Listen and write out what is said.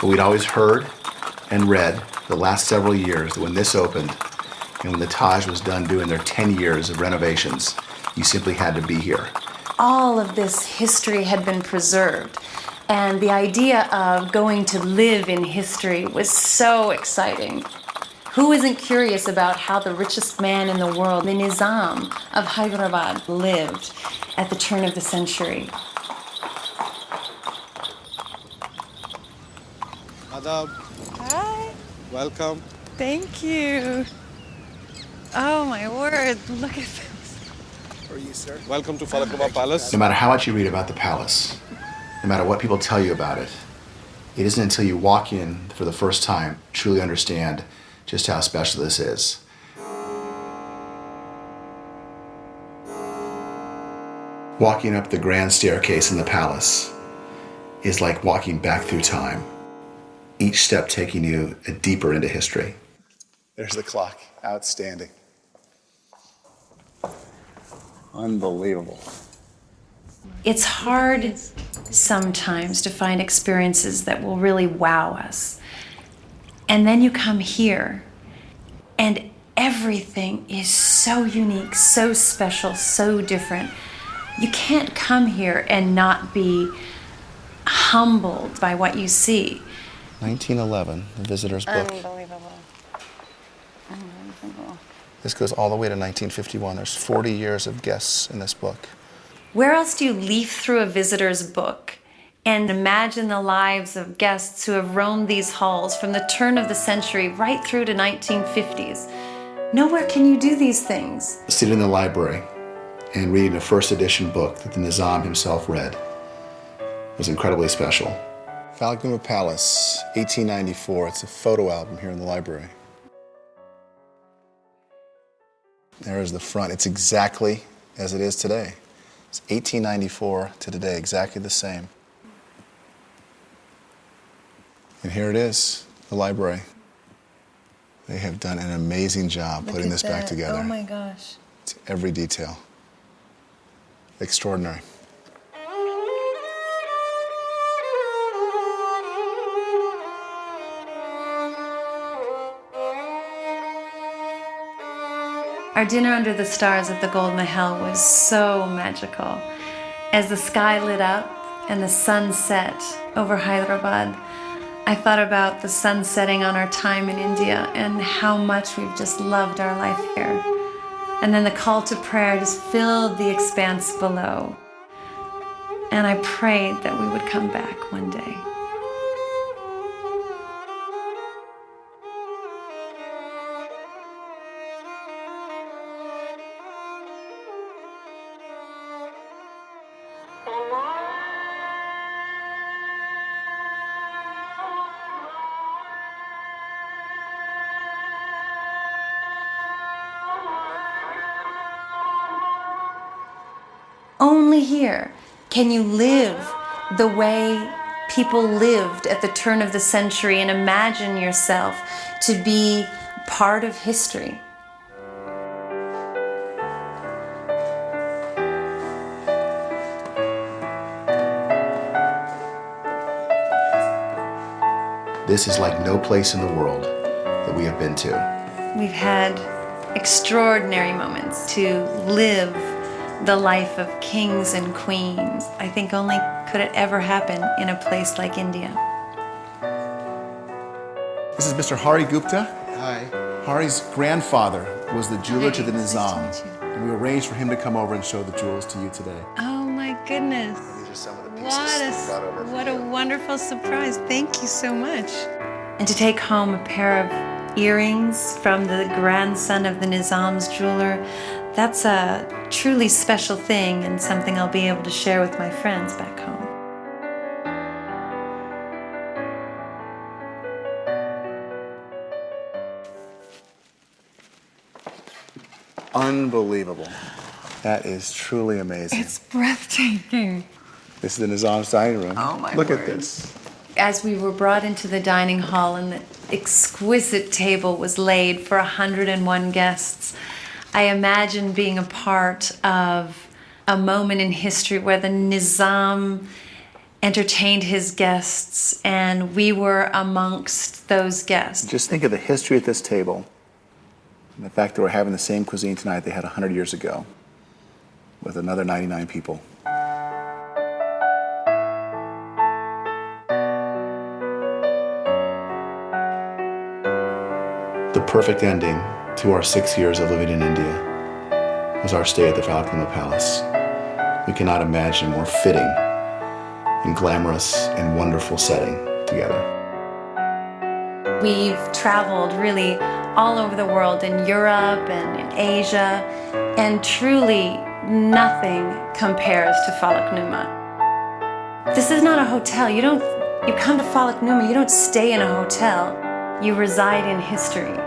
But we'd always heard and read the last several years that when this opened and when the Taj was done doing their 10 years of renovations, you simply had to be here. All of this history had been preserved, and the idea of going to live in history was so exciting. Who isn't curious about how the richest man in the world, the Nizam of Hyderabad, lived at the turn of the century? Adab. Hi. Welcome. Thank you. Oh my word, look at this. How are you, sir? Welcome to Falaknuma Palace. No matter how much you read about the palace, no matter what people tell you about it, it isn't until you walk in for the first time truly understand just how special this is. Walking up the grand staircase in the palace is like walking back through time, each step taking you deeper into history. There's the clock. Outstanding. Unbelievable. It's hard sometimes to find experiences that will really wow us. And then you come here, and everything is so unique, so special, so different. You can't come here and not be humbled by what you see. 1911, the visitor's book. Unbelievable. Unbelievable. This goes all the way to 1951. There's 40 years of guests in this book. Where else do you leaf through a visitor's book and imagine the lives of guests who have roamed these halls from the turn of the century right through to 1950s? Nowhere can you do these things. Sitting in the library and reading a first edition book that the Nizam himself read was incredibly special. Falaknuma Palace, 1894. It's a photo album here in the library. There is the front. It's exactly as it is today. It's 1894 to today, exactly the same. And here it is, the library. They have done an amazing job putting this back together. Oh my gosh. It's every detail. Extraordinary. Our dinner under the stars at the Gold Mahal was so magical. As the sky lit up and the sun set over Hyderabad, I thought about the sun setting on our time in India and how much we've just loved our life here. And then the call to prayer just filled the expanse below. And I prayed that we would come back one day. Only here can you live the way people lived at the turn of the century and imagine yourself to be part of history. This is like no place in the world that we have been to. We've had extraordinary moments to live the life of kings and queens. I think only could it ever happen in a place like India. This is Mr. Hari Gupta. Hi. Hari's grandfather was the jeweler to the Nice Nizam. to meet you. And we arranged for him to come over and show the jewels to you today. Oh my goodness. These are some of the pieces brought over What a wonderful surprise. Thank you so much. And to take home a pair of earrings from the grandson of the Nizam's jeweler, that's a truly special thing and something I'll be able to share with my friends back home. Unbelievable. That is truly amazing. It's breathtaking. This is the Nizam's dining room. Oh, my Look at word. this. As we were brought into the dining hall and the exquisite table was laid for 101 guests, I imagine being a part of a moment in history where the Nizam entertained his guests, and we were amongst those guests. Just think of the history at this table and the fact that we're having the same cuisine tonight they had 100 years ago with another 99 people. The perfect ending to our 6 years of living in India was our stay at the Falak Numa Palace. We cannot imagine a more fitting and glamorous and wonderful setting together. We've traveled really all over the world, in Europe and in Asia, and truly nothing compares to Falak Numa. This is not a hotel. You come to Falak Numa, you don't stay in a hotel. You reside in history.